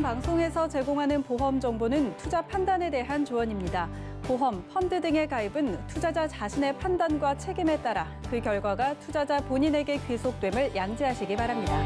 방송에서 제공하는 보험 정보는 투자 판단에 대한 조언입니다. 보험, 펀드 등의 가입은 투자자 자신의 판단과 책임에 따라 그 결과가 투자자 본인에게 귀속됨을 양지하시기 바랍니다.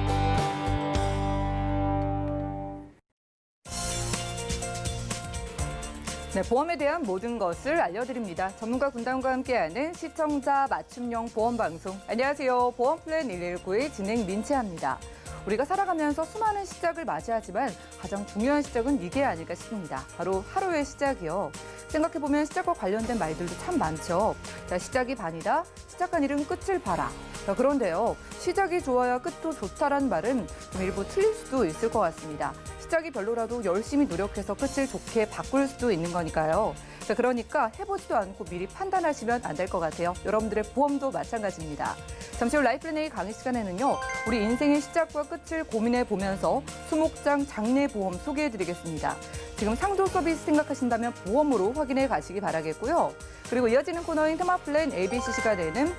네, 보험에 대한 모든 것을 알려드립니다. 전문가 군단과 함께하는 시청자 맞춤형 보험 방송. 안녕하세요. 보험 플랜 119의 진행 민채합니다. 우리가 살아가면서 수많은 시작을 맞이하지만 가장 중요한 시작은 이게 아닐까 싶습니다. 바로 하루의 시작이요. 생각해보면 시작과 관련된 말들도 참 많죠. 자, 시작이 반이다. 시작한 일은 끝을 봐라. 자, 그런데요. 시작이 좋아야 끝도 좋다라는 말은 좀 일부 틀릴 수도 있을 것 같습니다. 시작이 별로라도 열심히 노력해서 끝을 좋게 바꿀 수도 있는 거니까요. 자, 그러니까 해보지도 않고 미리 판단하시면 안 될 것 같아요. 여러분들의 보험도 마찬가지입니다. 잠시 후 라이프 플랜 강의 시간에는요. 우리 인생의 시작과 끝을 고민해 보면서 수목장 장례 보험 소개해드리겠습니다. 지금 상조 서비스 생각하신다면 보험으로 확인해 가시기 바라겠고요. 그리고 이어지는 코너인 테마 플랜 ABC 시간에는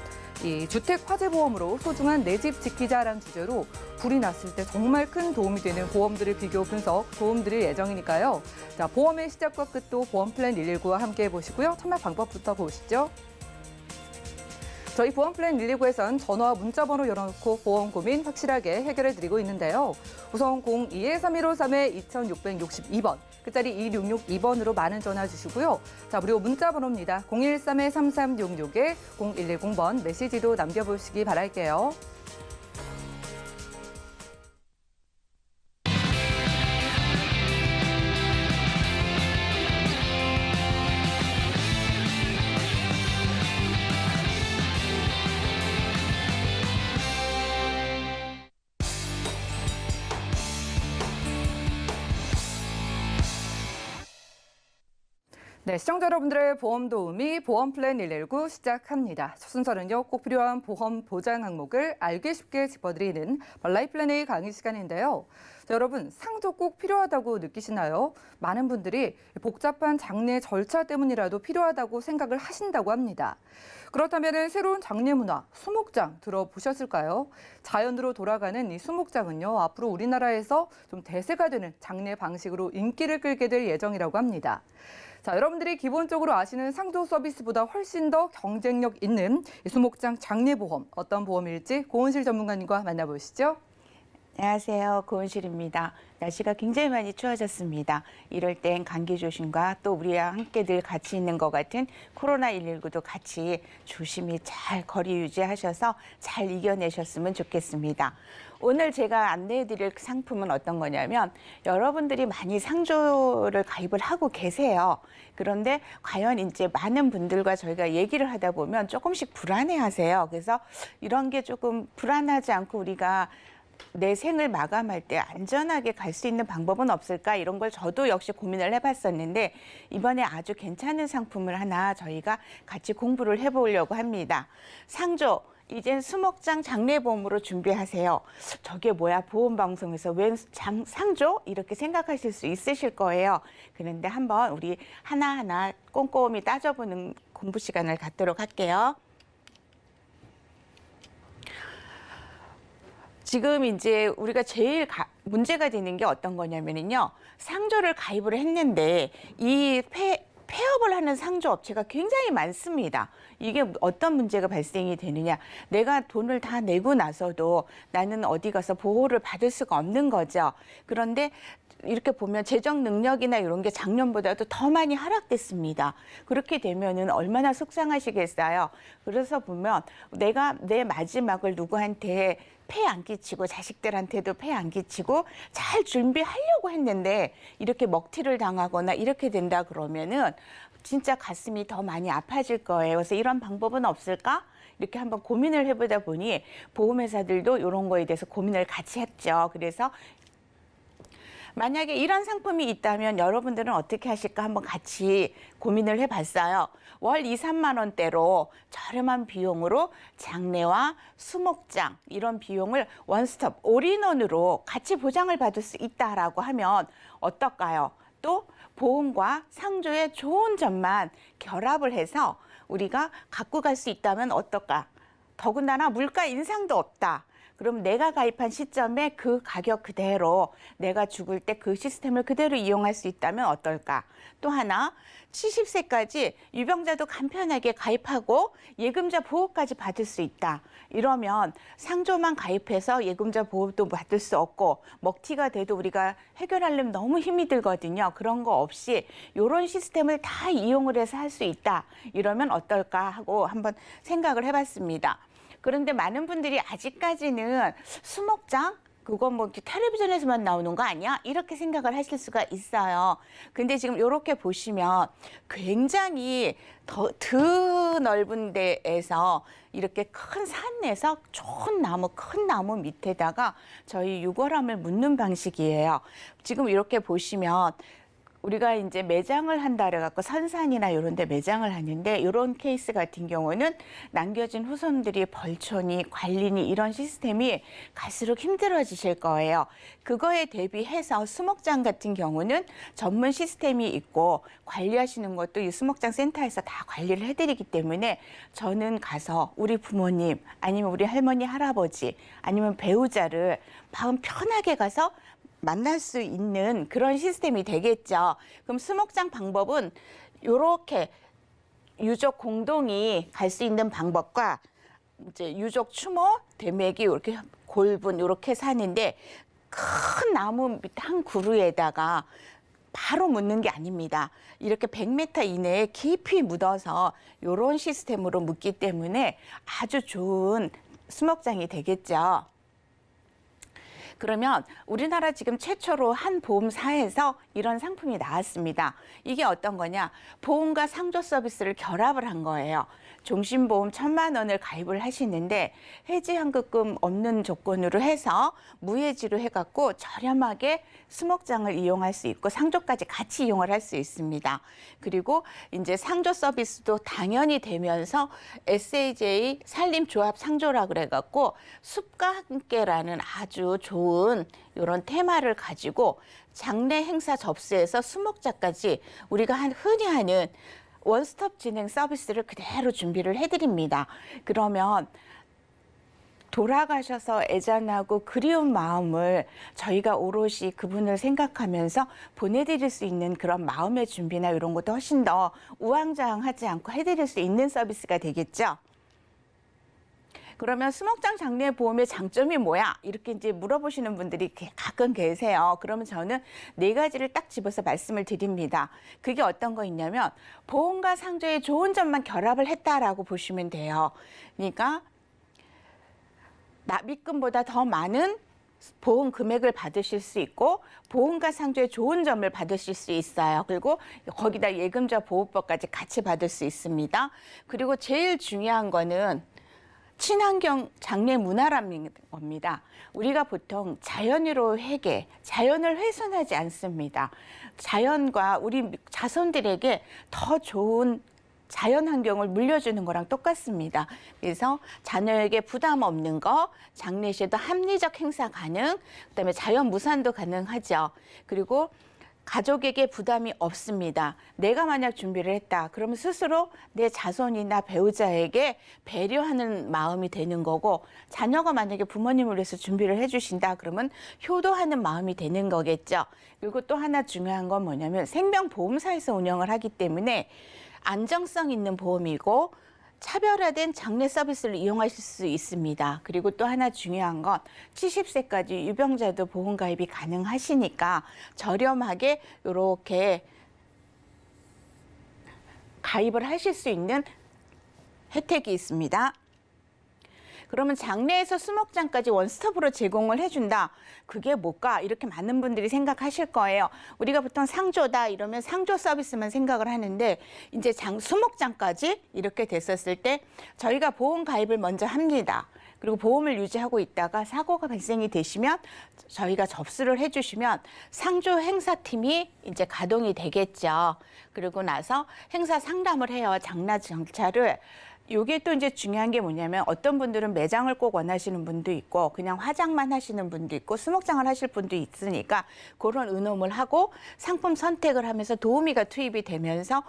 이 주택 화재 보험으로 소중한 내 집 지키자라는 주제로 불이 났을 때 정말 큰 도움이 되는 보험들을 비교 분석 도움드릴 예정이니까요. 자, 보험의 시작과 끝도 보험 플랜 119와 함께 해보시고요. 참여 방법부터 보시죠. 저희 보험 플랜 119에선 전화와 문자 번호 열어놓고 보험 고민 확실하게 해결해드리고 있는데요. 우선 02-3153-2662번, 끝자리 2662번으로 많은 전화 주시고요. 자, 무료 문자 번호입니다. 013-3366-0110번 메시지도 남겨보시기 바랄게요. 네, 시청자 여러분들의 보험 도우미 보험 플랜 119 시작합니다. 첫 순서는요, 꼭 필요한 보험 보장 항목을 알기 쉽게 짚어드리는 라이프 플랜 A 강의 시간인데요. 자, 여러분, 상조 꼭 필요하다고 느끼시나요? 많은 분들이 복잡한 장례 절차 때문이라도 필요하다고 생각을 하신다고 합니다. 그렇다면 새로운 장례 문화, 수목장 들어보셨을까요? 자연으로 돌아가는 이 수목장은요, 앞으로 우리나라에서 좀 대세가 되는 장례 방식으로 인기를 끌게 될 예정이라고 합니다. 자, 여러분들이 기본적으로 아시는 상조 서비스보다 훨씬 더 경쟁력 있는 이 수목장 장례보험, 어떤 보험일지 고은실 전문가님과 만나보시죠. 안녕하세요. 고은실입니다. 날씨가 굉장히 많이 추워졌습니다. 이럴 땐 감기 조심과 또 우리와 함께 늘 같이 있는 것 같은 코로나19도 같이 조심히 잘 거리 유지하셔서 잘 이겨내셨으면 좋겠습니다. 오늘 제가 안내해드릴 상품은 어떤 거냐면 여러분들이 많이 상조를 가입을 하고 계세요. 그런데 과연 이제 많은 분들과 저희가 얘기를 하다 보면 조금씩 불안해하세요. 그래서 이런 게 조금 불안하지 않고 우리가 내 생을 마감할 때 안전하게 갈 수 있는 방법은 없을까? 이런 걸 저도 역시 고민을 해봤었는데 이번에 아주 괜찮은 상품을 하나 저희가 같이 공부를 해보려고 합니다. 상조, 이젠 수목장 장례보험으로 준비하세요. 저게 뭐야? 보험방송에서 웬 상조? 이렇게 생각하실 수 있으실 거예요. 그런데 한번 우리 하나하나 꼼꼼히 따져보는 공부 시간을 갖도록 할게요. 지금 이제 우리가 제일 문제가 되는 게 어떤 거냐면요. 상조를 가입을 했는데 이 폐업을 하는 상조 업체가 굉장히 많습니다. 이게 어떤 문제가 발생이 되느냐. 내가 돈을 다 내고 나서도 나는 어디 가서 보호를 받을 수가 없는 거죠. 그런데 이렇게 보면 재정 능력이나 이런 게 작년보다도 더 많이 하락됐습니다. 그렇게 되면은 얼마나 속상하시겠어요. 그래서 보면 내가 내 마지막을 누구한테 폐 안 끼치고 자식들한테도 폐 안 끼치고 잘 준비하려고 했는데 이렇게 먹튀를 당하거나 이렇게 된다 그러면은 진짜 가슴이 더 많이 아파질 거예요. 그래서 이런 방법은 없을까? 이렇게 한번 고민을 해보다 보니 보험회사들도 이런 거에 대해서 고민을 같이 했죠. 그래서 만약에 이런 상품이 있다면 여러분들은 어떻게 하실까 한번 같이 고민을 해봤어요. 월 2, 3만 원대로 저렴한 비용으로 장례와 수목장 이런 비용을 원스톱 올인원으로 같이 보장을 받을 수 있다라고 하면 어떨까요? 또 보험과 상조의 좋은 점만 결합을 해서 우리가 갖고 갈 수 있다면 어떨까? 더군다나 물가 인상도 없다. 그럼 내가 가입한 시점에 그 가격 그대로 내가 죽을 때 그 시스템을 그대로 이용할 수 있다면 어떨까? 또 하나, 70세까지 유병자도 간편하게 가입하고 예금자 보호까지 받을 수 있다. 이러면 상조만 가입해서 예금자 보호도 받을 수 없고 먹튀가 돼도 우리가 해결하려면 너무 힘이 들거든요. 그런 거 없이 이런 시스템을 다 이용을 해서 할 수 있다. 이러면 어떨까 하고 한번 생각을 해봤습니다. 그런데 많은 분들이 아직까지는 수목장? 그건 뭐 이렇게 텔레비전에서만 나오는 거 아니야? 이렇게 생각을 하실 수가 있어요. 근데 지금 이렇게 보시면 굉장히 더 넓은 데에서 이렇게 큰 산에서 좋은 나무, 큰 나무 밑에다가 저희 유골함을 묻는 방식이에요. 지금 이렇게 보시면 우리가 이제 매장을 한다 그래갖고 선산이나 이런 데 매장을 하는데 이런 케이스 같은 경우는 남겨진 후손들이 벌초니 관리니 이런 시스템이 갈수록 힘들어지실 거예요. 그거에 대비해서 수목장 같은 경우는 전문 시스템이 있고 관리하시는 것도 이 수목장 센터에서 다 관리를 해드리기 때문에 저는 가서 우리 부모님 아니면 우리 할머니, 할아버지 아니면 배우자를 마음 편하게 가서 만날 수 있는 그런 시스템이 되겠죠. 그럼 수목장 방법은 이렇게 유족 공동이 갈 수 있는 방법과 이제 유족 추모, 대맥이 이렇게 골분 이렇게 사는데 큰 나무 밑 한 그루에다가 바로 묻는 게 아닙니다. 이렇게 100m 이내에 깊이 묻어서 이런 시스템으로 묻기 때문에 아주 좋은 수목장이 되겠죠. 그러면 우리나라 지금 최초로 한 보험사에서 이런 상품이 나왔습니다. 이게 어떤 거냐? 보험과 상조 서비스를 결합을 한 거예요. 종신보험 1,000만 원을 가입을 하시는데 해지환급금 없는 조건으로 해서 무해지로 해갖고 저렴하게 수목장을 이용할 수 있고 상조까지 같이 이용을 할 수 있습니다. 그리고 이제 상조 서비스도 당연히 되면서 SAJ 산림조합 상조라 그래갖고 숲과 함께라는 아주 좋은 이런 테마를 가지고 장례 행사 접수에서 수목자까지 우리가 흔히 하는 원스톱 진행 서비스를 그대로 준비를 해드립니다. 그러면 돌아가셔서 애잔하고 그리운 마음을 저희가 오롯이 그분을 생각하면서 보내드릴 수 있는 그런 마음의 준비나 이런 것도 훨씬 더 우왕좌왕하지 않고 해드릴 수 있는 서비스가 되겠죠. 그러면 수목장 장례 보험의 장점이 뭐야? 이렇게 이제 물어보시는 분들이 가끔 계세요. 그러면 저는 4가지를 딱 집어서 말씀을 드립니다. 그게 어떤 거 있냐면 보험과 상조의 좋은 점만 결합을 했다라고 보시면 돼요. 그러니까 납입금보다 더 많은 보험 금액을 받으실 수 있고 보험과 상조의 좋은 점을 받으실 수 있어요. 그리고 거기다 예금자 보호법까지 같이 받을 수 있습니다. 그리고 제일 중요한 거는 친환경 장례 문화라는 겁니다. 우리가 보통 자연으로 회개, 자연을 훼손하지 않습니다. 자연과 우리 자손들에게 더 좋은 자연 환경을 물려주는 거랑 똑같습니다. 그래서 자녀에게 부담 없는 거, 장례 시에도 합리적 행사 가능, 그다음에 자연 무산도 가능하죠. 그리고 가족에게 부담이 없습니다. 내가 만약 준비를 했다. 그러면 스스로 내 자손이나 배우자에게 배려하는 마음이 되는 거고 자녀가 만약에 부모님을 위해서 준비를 해주신다. 그러면 효도하는 마음이 되는 거겠죠. 그리고 또 하나 중요한 건 뭐냐면 생명보험사에서 운영을 하기 때문에 안정성 있는 보험이고 차별화된 장례 서비스를 이용하실 수 있습니다. 그리고 또 하나 중요한 건 70세까지 유병자도 보험 가입이 가능하시니까 저렴하게 이렇게 가입을 하실 수 있는 혜택이 있습니다. 그러면 장례에서 수목장까지 원스톱으로 제공을 해준다. 그게 뭘까? 이렇게 많은 분들이 생각하실 거예요. 우리가 보통 상조다 이러면 상조 서비스만 생각을 하는데 이제 수목장까지 이렇게 됐었을 때 저희가 보험 가입을 먼저 합니다. 그리고 보험을 유지하고 있다가 사고가 발생이 되시면 저희가 접수를 해주시면 상조 행사팀이 이제 가동이 되겠죠. 그리고 나서 행사 상담을 해요. 장례 절차를 요게 또 이제 중요한 게 뭐냐면 어떤 분들은 매장을 꼭 원하시는 분도 있고 그냥 화장만 하시는 분도 있고 수목장을 하실 분도 있으니까 그런 의논을 하고 상품 선택을 하면서 도우미가 투입이 되면서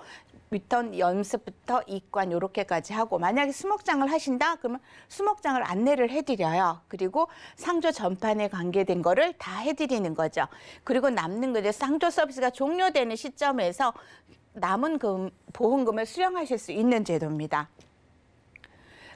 위턴 연습부터 입관 요렇게까지 하고 만약에 수목장을 하신다 그러면 수목장을 안내를 해드려요. 그리고 상조 전판에 관계된 거를 다 해드리는 거죠. 그리고 남는 거죠. 상조 서비스가 종료되는 시점에서 남은 보험금을 수령하실 수 있는 제도입니다.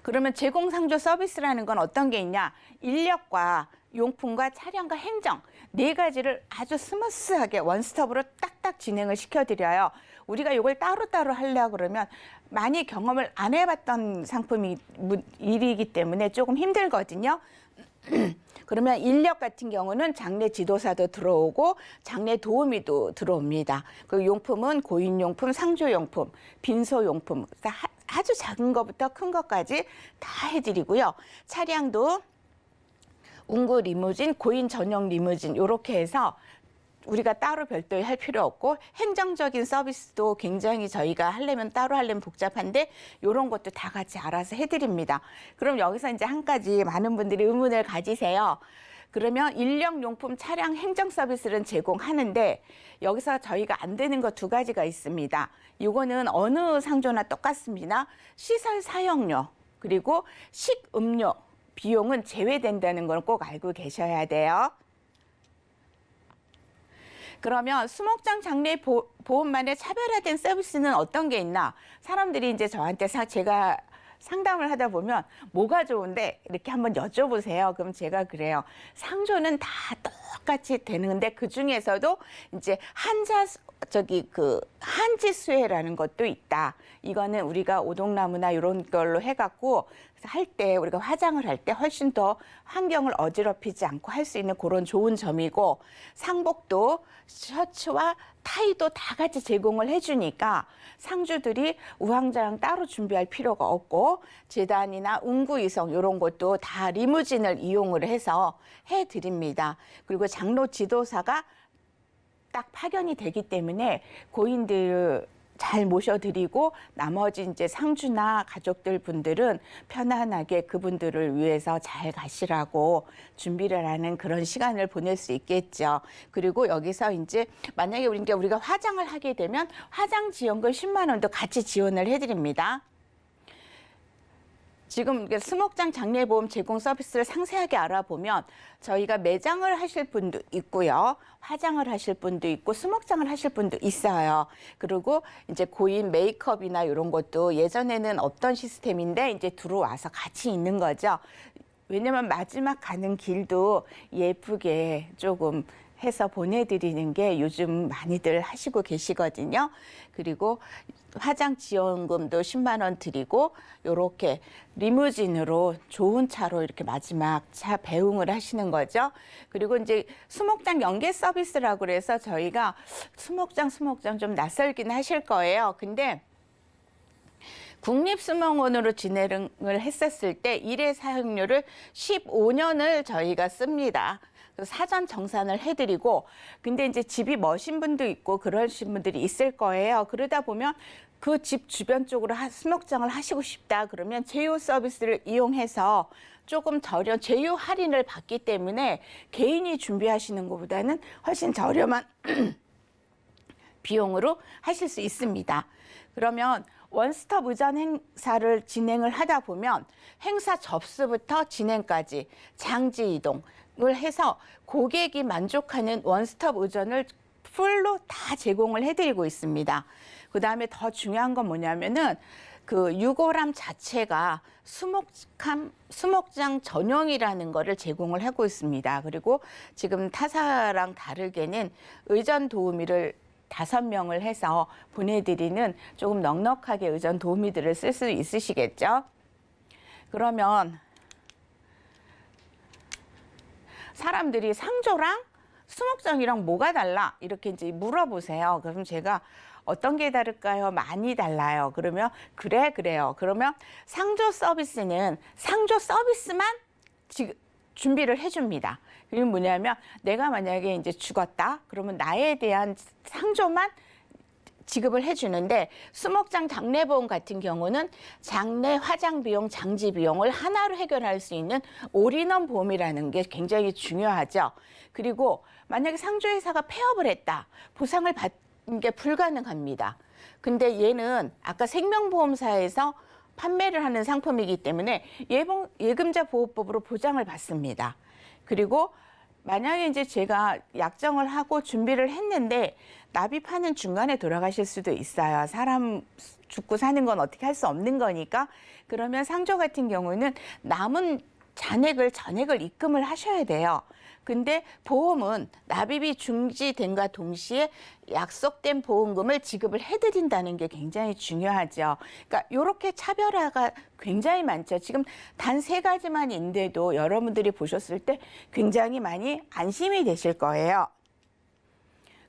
그러면 제공상조 서비스라는 건 어떤 게 있냐? 인력과 용품과 차량과 행정 네 가지를 아주 스무스하게 원스톱으로 딱딱 진행을 시켜드려요. 우리가 이걸 따로따로 하려고 그러면 많이 경험을 안 해봤던 일이기 때문에 조금 힘들거든요. 그러면 인력 같은 경우는 장례 지도사도 들어오고 장례 도우미도 들어옵니다. 그 용품은 고인용품, 상조용품, 빈소용품 아주 작은 것부터 큰 것까지 다 해드리고요. 차량도 운구 리무진, 고인 전용 리무진 이렇게 해서 우리가 따로 별도에 할 필요 없고 행정적인 서비스도 굉장히 저희가 하려면 따로 하려면 복잡한데 이런 것도 다 같이 알아서 해드립니다. 그럼 여기서 이제 한 가지 많은 분들이 의문을 가지세요. 그러면 인력용품 차량 행정 서비스를 제공하는데 여기서 저희가 안 되는 거 두 가지가 있습니다. 이거는 어느 상조나 똑같습니다. 시설 사용료 그리고 식음료 비용은 제외된다는 걸 꼭 알고 계셔야 돼요. 그러면 수목장 장례 보험만의 차별화된 서비스는 어떤 게 있나? 사람들이 이제 저한테 제가 상담을 하다 보면 뭐가 좋은데 이렇게 한번 여쭤보세요. 그럼 제가 그래요. 상조는 다 똑같이 되는데 그 중에서도 이제 한지수혜라는 것도 있다. 이거는 우리가 오동나무나 이런 걸로 해갖고 할 때 우리가 화장을 할 때 훨씬 더 환경을 어지럽히지 않고 할 수 있는 그런 좋은 점이고 상복도 셔츠와 타이도 다 같이 제공을 해주니까 상주들이 우왕좌왕 따로 준비할 필요가 없고 제단이나 운구 이송 이런 것도 다 리무진을 이용을 해서 해드립니다. 그리고 장로 지도사가 딱 파견이 되기 때문에 고인들 잘 모셔드리고 나머지 이제 상주나 가족들 분들은 편안하게 그분들을 위해서 잘 가시라고 준비를 하는 그런 시간을 보낼 수 있겠죠. 그리고 여기서 이제 만약에 우리가 화장을 하게 되면 화장 지원금 10만 원도 같이 지원을 해드립니다. 지금 수목장 장례보험 제공 서비스를 상세하게 알아보면 저희가 매장을 하실 분도 있고요. 화장을 하실 분도 있고 수목장을 하실 분도 있어요. 그리고 이제 고인 메이크업이나 이런 것도 예전에는 없던 시스템인데 이제 들어와서 같이 있는 거죠. 왜냐면 마지막 가는 길도 예쁘게 조금 해서 보내드리는 게 요즘 많이들 하시고 계시거든요. 그리고 화장 지원금도 10만 원 드리고 요렇게 리무진으로 좋은 차로 이렇게 마지막 차 배웅을 하시는 거죠. 그리고 이제 수목장 연계 서비스라고 그래서 저희가 수목장 좀 낯설긴 하실 거예요. 근데 국립수목원으로 진행을 했었을 때 일회 사용료를 15년을 저희가 씁니다. 사전 정산을 해드리고 근데 이제 집이 머신 분도 있고 그러신 분들이 있을 거예요. 그러다 보면 그 집 주변 쪽으로 수목장을 하시고 싶다 그러면 제휴 서비스를 이용해서 조금 제휴 할인을 받기 때문에 개인이 준비하시는 것보다는 훨씬 저렴한 비용으로 하실 수 있습니다. 그러면 원스톱 의전 행사를 진행을 하다 보면 행사 접수부터 진행까지 장지 이동을 해서 고객이 만족하는 원스톱 의전을 풀로 다 제공을 해드리고 있습니다. 그 다음에 더 중요한 건 뭐냐면은 그 유골함 자체가 수목장 전용이라는 거를 제공을 하고 있습니다. 그리고 지금 타사랑 다르게는 의전 도우미를 5명을 해서 보내드리는 조금 넉넉하게 의전 도우미들을 쓸 수 있으시겠죠? 그러면 사람들이 상조랑 수목장이랑 뭐가 달라? 이렇게 이제 물어보세요. 그럼 제가 어떤 게 다를까요? 많이 달라요. 그러면 그래요. 그러면 상조 서비스는 상조 서비스만 지금 준비를 해줍니다. 그게 뭐냐면 내가 만약에 이제 죽었다. 그러면 나에 대한 상조만 지급을 해주는데 수목장 장례보험 같은 경우는 장례, 화장 비용, 장지 비용을 하나로 해결할 수 있는 올인원 보험이라는 게 굉장히 중요하죠. 그리고 만약에 상조회사가 폐업을 했다, 보상을 받는 게 불가능합니다. 근데 얘는 아까 생명보험사에서 판매를 하는 상품이기 때문에 예금자 보호법으로 보장을 받습니다. 그리고 만약에 이제 제가 약정을 하고 준비를 했는데 납입하는 중간에 돌아가실 수도 있어요. 사람 죽고 사는 건 어떻게 할 수 없는 거니까. 그러면 상조 같은 경우는 남은 전액을 입금을 하셔야 돼요. 근데 보험은 납입이 중지된과 동시에 약속된 보험금을 지급을 해드린다는 게 굉장히 중요하죠. 그러니까 이렇게 차별화가 굉장히 많죠. 지금 단 3가지만인데도 여러분들이 보셨을 때 굉장히 많이 안심이 되실 거예요.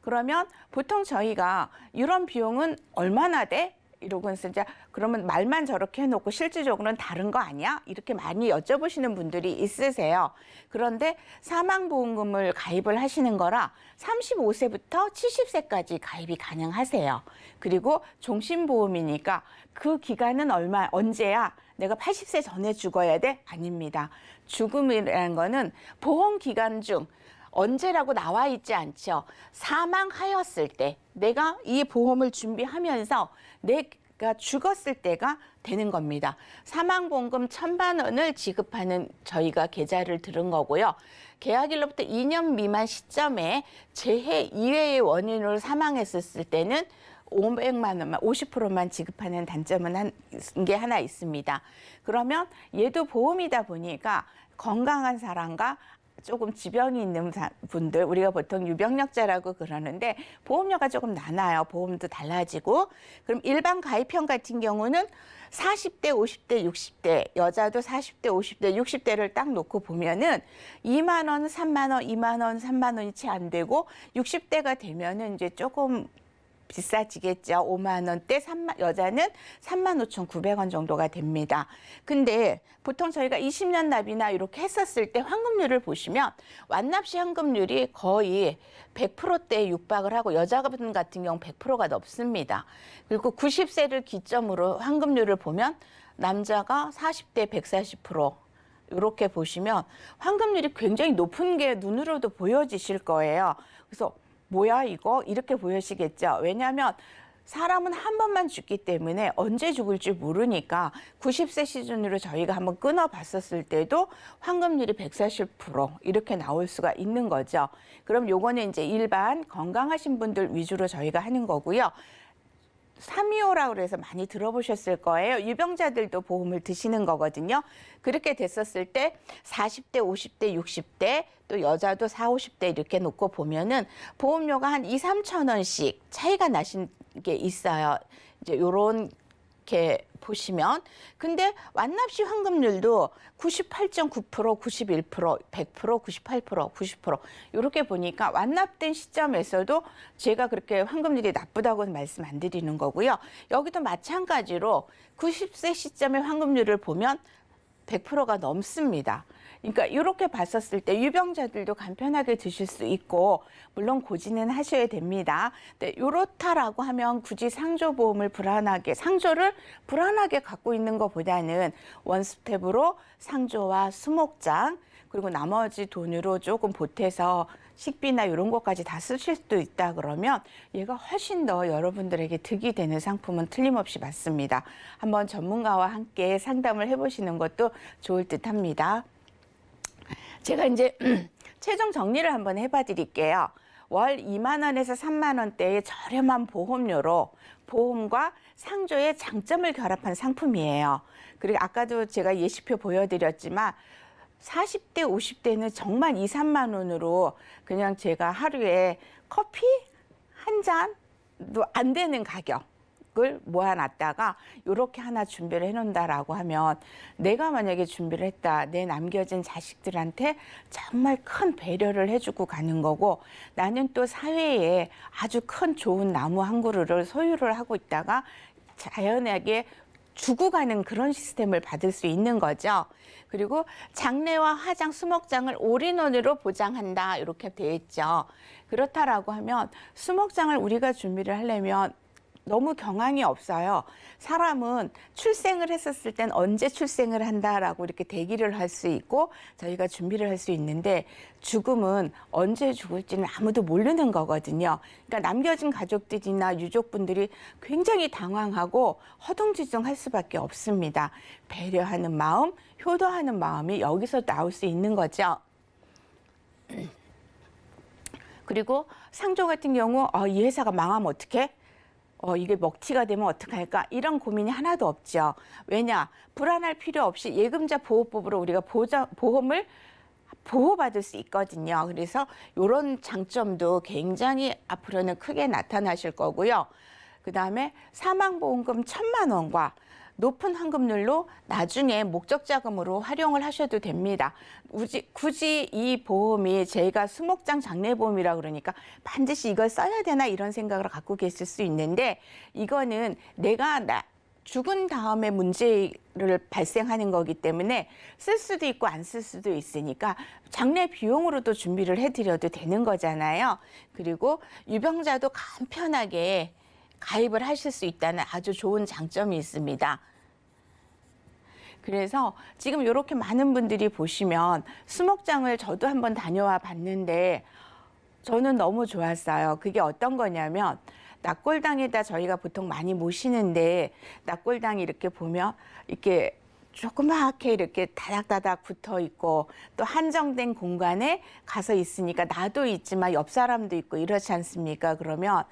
그러면 보통 저희가 이런 비용은 얼마나 돼? 이러고 이제 그러면 말만 저렇게 해놓고 실질적으로는 다른 거 아니야? 이렇게 많이 여쭤보시는 분들이 있으세요. 그런데 사망보험금을 가입을 하시는 거라 35세부터 70세까지 가입이 가능하세요. 그리고 종신보험이니까 그 기간은 언제야? 내가 80세 전에 죽어야 돼? 아닙니다. 죽음이라는 거는 보험 기간 중 언제라고 나와 있지 않죠. 사망하였을 때 내가 이 보험을 준비하면서 내가 죽었을 때가 되는 겁니다. 사망보험금 1,000만 원을 지급하는 저희가 계좌를 들은 거고요. 계약일로부터 2년 미만 시점에 재해 이외의 원인으로 사망했을 때는 500만 원만 50%만 지급하는 단점은 게 하나 있습니다. 그러면 얘도 보험이다 보니까 건강한 사람과 조금 지병이 있는 분들, 우리가 보통 유병력자라고 그러는데 보험료가 조금 나눠요. 보험도 달라지고. 그럼 일반 가입형 같은 경우는 40대, 50대, 60대, 여자도 40대, 50대, 60대를 딱 놓고 보면은 2만 원, 3만 원, 2만 원, 3만 원이 채 안 되고 60대가 되면은 이제 조금 비싸지겠죠. 5만 원대, 여자는 35,900원 정도가 됩니다. 근데 보통 저희가 20년 납이나 이렇게 했었을 때 환급률을 보시면 완납시 환급률이 거의 100%대에 육박을 하고 여자분 같은 경우 100%가 넘습니다. 그리고 90세를 기점으로 환급률을 보면 남자가 40대 140%, 이렇게 보시면 환급률이 굉장히 높은 게 눈으로도 보여지실 거예요. 그래서 뭐야 이거? 이렇게 보여지겠죠. 왜냐하면 사람은 한 번만 죽기 때문에 언제 죽을지 모르니까 90세 시즌으로 저희가 한번 끊어봤었을 때도 환급률이 140% 이렇게 나올 수가 있는 거죠. 그럼 요거는 이제 일반 건강하신 분들 위주로 저희가 하는 거고요. 325라고 그래서 많이 들어보셨을 거예요. 유병자들도 보험을 드시는 거거든요. 그렇게 됐었을 때 40대, 50대, 60대 또 여자도 40, 50대 이렇게 놓고 보면은 보험료가 한 2, 3천 원씩 차이가 나신 게 있어요. 이제 요렇게 보시면. 근데 완납시 환급률도 98.9%, 91%, 100%, 98%, 90% 이렇게 보니까 완납된 시점에서도 제가 그렇게 환급률이 나쁘다고는 말씀 안 드리는 거고요. 여기도 마찬가지로 90세 시점의 환급률을 보면 100%가 넘습니다. 그러니까 이렇게 봤었을 때 유병자들도 간편하게 드실 수 있고 물론 고지는 하셔야 됩니다. 근데 이렇다라고 하면 굳이 상조보험을 상조를 불안하게 갖고 있는 것보다는 원스텝으로 상조와 수목장 그리고 나머지 돈으로 조금 보태서 식비나 이런 것까지 다 쓰실 수도 있다 그러면 얘가 훨씬 더 여러분들에게 득이 되는 상품은 틀림없이 맞습니다. 한번 전문가와 함께 상담을 해보시는 것도 좋을 듯 합니다. 제가 이제 최종 정리를 한번 해봐 드릴게요. 월 2만 원에서 3만 원대의 저렴한 보험료로 보험과 상조의 장점을 결합한 상품이에요. 그리고 아까도 제가 예시표 보여드렸지만 40대, 50대는 정말 2, 3만 원으로 그냥 제가 하루에 커피 한 잔도 안 되는 가격을 모아놨다가 이렇게 하나 준비를 해놓는다라고 하면 내가 만약에 준비를 했다. 내 남겨진 자식들한테 정말 큰 배려를 해주고 가는 거고 나는 또 사회에 아주 큰 좋은 나무 한 그루를 소유를 하고 있다가 자연하게 주고 가는 그런 시스템을 받을 수 있는 거죠. 그리고 장례와 화장, 수목장을 올인원으로 보장한다 이렇게 돼 있죠. 그렇다라고 하면 수목장을 우리가 준비를 하려면 너무 경황이 없어요. 사람은 출생을 했었을 땐 언제 출생을 한다라고 이렇게 대기를 할 수 있고 저희가 준비를 할 수 있는데 죽음은 언제 죽을지는 아무도 모르는 거거든요. 그러니까 남겨진 가족들이나 유족분들이 굉장히 당황하고 허둥지둥할 수밖에 없습니다. 배려하는 마음, 효도하는 마음이 여기서 나올 수 있는 거죠. 그리고 상조 같은 경우 이 회사가 망하면 어떡해? 이게 먹튀가 되면 어떡할까? 이런 고민이 하나도 없죠. 왜냐? 불안할 필요 없이 예금자 보호법으로 우리가 보험을 보호받을 수 있거든요. 그래서 이런 장점도 굉장히 앞으로는 크게 나타나실 거고요. 그다음에 사망보험금 1,000만 원과 높은 환급률로 나중에 목적 자금으로 활용을 하셔도 됩니다. 굳이 이 보험이 제가 수목장 장례보험이라 그러니까 반드시 이걸 써야 되나 이런 생각을 갖고 계실 수 있는데 이거는 내가 죽은 다음에 문제를 발생하는 거기 때문에 쓸 수도 있고 안 쓸 수도 있으니까 장례 비용으로도 준비를 해드려도 되는 거잖아요. 그리고 유병자도 간편하게 가입을 하실 수 있다는 아주 좋은 장점이 있습니다. 그래서 지금 이렇게 많은 분들이 보시면 수목장을 저도 한번 다녀와 봤는데 저는 너무 좋았어요. 그게 어떤 거냐면 납골당에다 저희가 보통 많이 모시는데 납골당이 이렇게 보면 이렇게 조그맣게 이렇게 다닥다닥 붙어 있고 또 한정된 공간에 가서 있으니까 나도 있지만 옆 사람도 있고 이렇지 않습니까? 그러면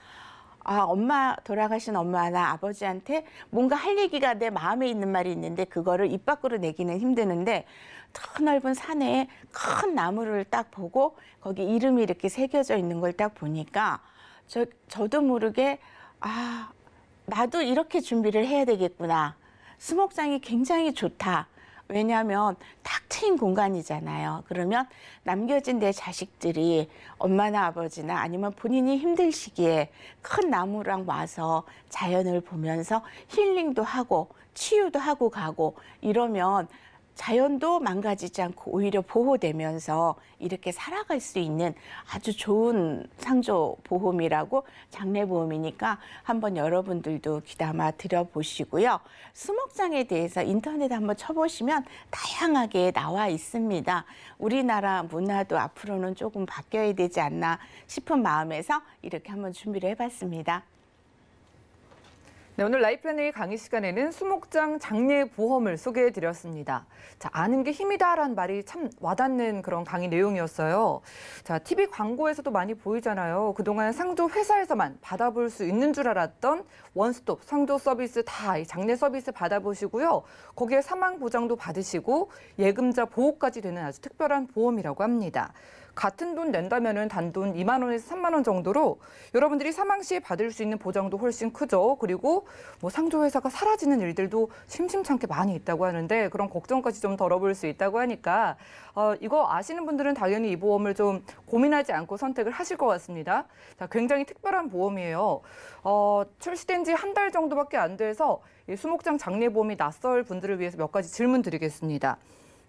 돌아가신 엄마나 아버지한테 뭔가 할 얘기가 내 마음에 있는 말이 있는데 그거를 입 밖으로 내기는 힘드는데 더 넓은 산에 큰 나무를 딱 보고 거기 이름이 이렇게 새겨져 있는 걸 딱 보니까 저도 모르게 나도 이렇게 준비를 해야 되겠구나. 수목장이 굉장히 좋다. 왜냐하면 탁 트인 공간이잖아요. 그러면 남겨진 내 자식들이 엄마나 아버지나 아니면 본인이 힘들 시기에 큰 나무랑 와서 자연을 보면서 힐링도 하고 치유도 하고 가고 이러면 자연도 망가지지 않고 오히려 보호되면서 이렇게 살아갈 수 있는 아주 좋은 상조 보험이라고 장례보험이니까 한번 여러분들도 귀담아 들여보시고요. 수목장에 대해서 인터넷에 한번 쳐보시면 다양하게 나와 있습니다. 우리나라 문화도 앞으로는 조금 바뀌어야 되지 않나 싶은 마음에서 이렇게 한번 준비를 해봤습니다. 네, 오늘 라이프플래너의 강의 시간에는 수목장 장례보험을 소개해드렸습니다. 자, 아는 게 힘이다라는 말이 참 와닿는 그런 강의 내용이었어요. 자, TV 광고에서도 많이 보이잖아요. 그동안 상조 회사에서만 받아볼 수 있는 줄 알았던 원스톱 상조 서비스 다 이 장례 서비스 받아보시고요. 거기에 사망 보장도 받으시고 예금자 보호까지 되는 아주 특별한 보험이라고 합니다. 같은 돈 낸다면은 단돈 2만 원에서 3만 원 정도로 여러분들이 사망 시에 받을 수 있는 보장도 훨씬 크죠. 그리고 뭐 상조 회사가 사라지는 일들도 심심찮게 많이 있다고 하는데 그런 걱정까지 좀 덜어볼 수 있다고 하니까 이거 아시는 분들은 당연히 이 보험을 좀 고민하지 않고 선택을 하실 것 같습니다. 자, 굉장히 특별한 보험이에요. 출시된 지 한 달 정도밖에 안 돼서 이 수목장 장례보험이 낯설 분들을 위해서 몇 가지 질문 드리겠습니다.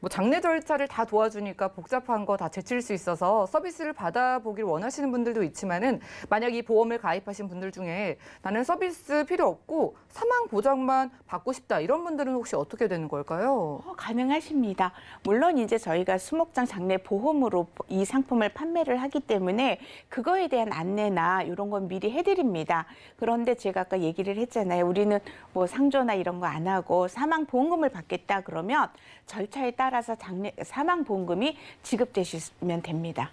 뭐 장례 절차를 다 도와주니까 복잡한 거 다 제칠 수 있어서 서비스를 받아보길 원하시는 분들도 있지만은 만약 이 보험을 가입하신 분들 중에 나는 서비스 필요 없고 사망 보장만 받고 싶다 이런 분들은 혹시 어떻게 되는 걸까요? 가능하십니다. 물론 이제 저희가 수목장 장례 보험으로 이 상품을 판매를 하기 때문에 그거에 대한 안내나 이런 건 미리 해드립니다. 그런데 제가 아까 얘기를 했잖아요. 우리는 뭐 상조나 이런 거 안 하고 사망 보험금을 받겠다 그러면 절차에 따라서 사망 보험금이 지급되시면 됩니다.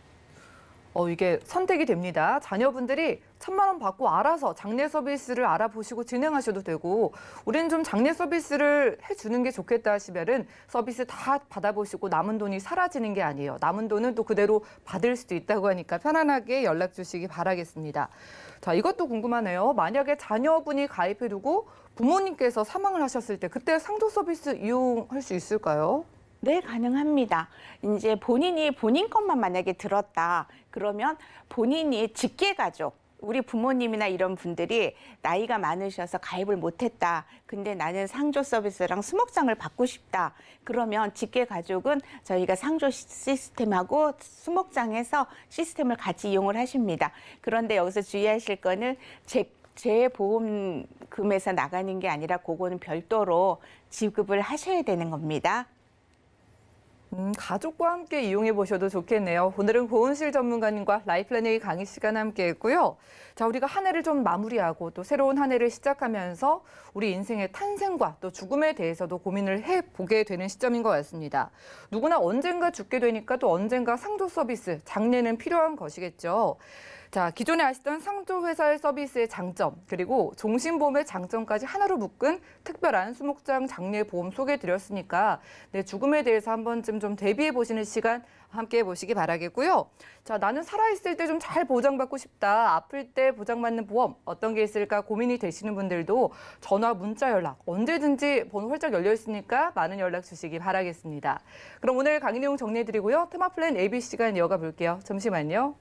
이게 선택이 됩니다. 자녀분들이 1,000만 원 받고 알아서 장례 서비스를 알아보시고 진행하셔도 되고 우리는 좀 장례 서비스를 해주는 게 좋겠다 하시면은 서비스 다 받아보시고 남은 돈이 사라지는 게 아니에요. 남은 돈은 또 그대로 받을 수도 있다고 하니까 편안하게 연락 주시기 바라겠습니다. 자, 이것도 궁금하네요. 만약에 자녀분이 가입해두고 부모님께서 사망을 하셨을 때 그때 상조 서비스 이용할 수 있을까요? 네, 가능합니다. 이제 본인이 본인 것만 만약에 들었다. 그러면 본인이 직계가족, 우리 부모님이나 이런 분들이 나이가 많으셔서 가입을 못했다. 근데 나는 상조 서비스랑 수목장을 받고 싶다. 그러면 직계가족은 저희가 상조 시스템하고 수목장에서 시스템을 같이 이용을 하십니다. 그런데 여기서 주의하실 거는 재보험금에서 나가는 게 아니라 그거는 별도로 지급을 하셔야 되는 겁니다. 가족과 함께 이용해 보셔도 좋겠네요. 오늘은 고은실 전문가님과 라이플래닝 강의 시간 함께 했고요. 자, 우리가 한 해를 좀 마무리하고 또 새로운 한 해를 시작하면서 우리 인생의 탄생과 또 죽음에 대해서도 고민을 해보게 되는 시점인 것 같습니다. 누구나 언젠가 죽게 되니까 또 언젠가 상조 서비스, 장례는 필요한 것이겠죠. 자, 기존에 아시던 상조회사의 서비스의 장점, 그리고 종신보험의 장점까지 하나로 묶은 특별한 수목장 장례보험 소개해드렸으니까 내 죽음에 대해서 한 번쯤 좀 대비해보시는 시간 함께 해보시기 바라겠고요. 자, 나는 살아있을 때 좀 잘 보장받고 싶다. 아플 때 보장받는 보험 어떤 게 있을까 고민이 되시는 분들도 전화, 문자 연락 언제든지 번호 활짝 열려 있으니까 많은 연락 주시기 바라겠습니다. 그럼 오늘 강의 내용 정리해드리고요. 테마플랜 AB 시간 이어가 볼게요. 잠시만요.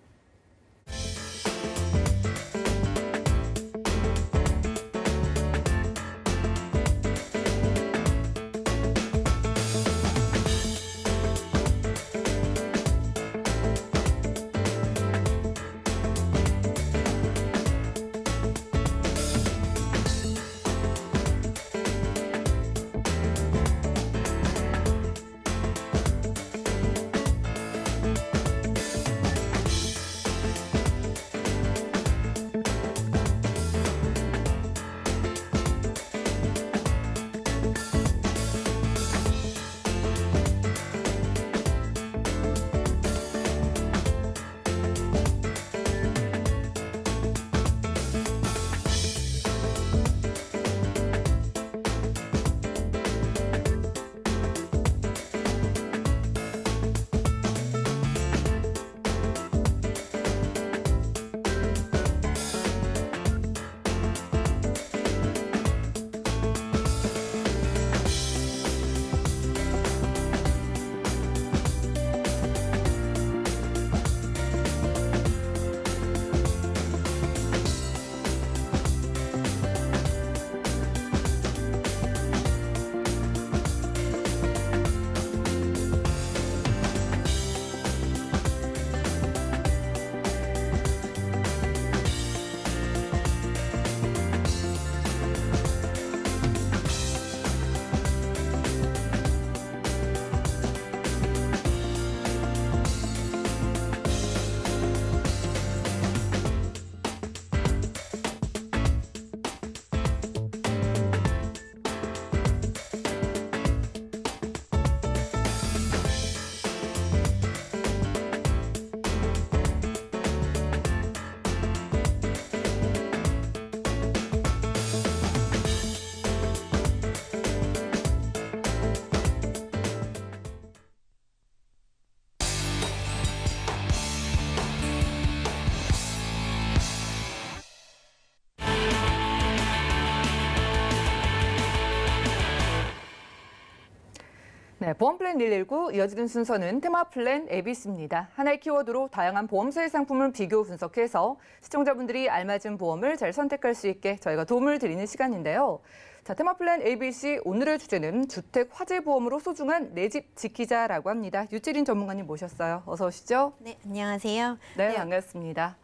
네, 보험플랜 119 이어지는 순서는 테마플랜 ABC입니다. 하나의 키워드로 다양한 보험사의 상품을 비교 분석해서 시청자분들이 알맞은 보험을 잘 선택할 수 있게 저희가 도움을 드리는 시간인데요. 자, 테마플랜 ABC 오늘의 주제는 주택 화재보험으로 소중한 내 집 지키자라고 합니다. 유채린 전문가님 모셨어요. 어서 오시죠. 네, 안녕하세요. 네, 반갑습니다.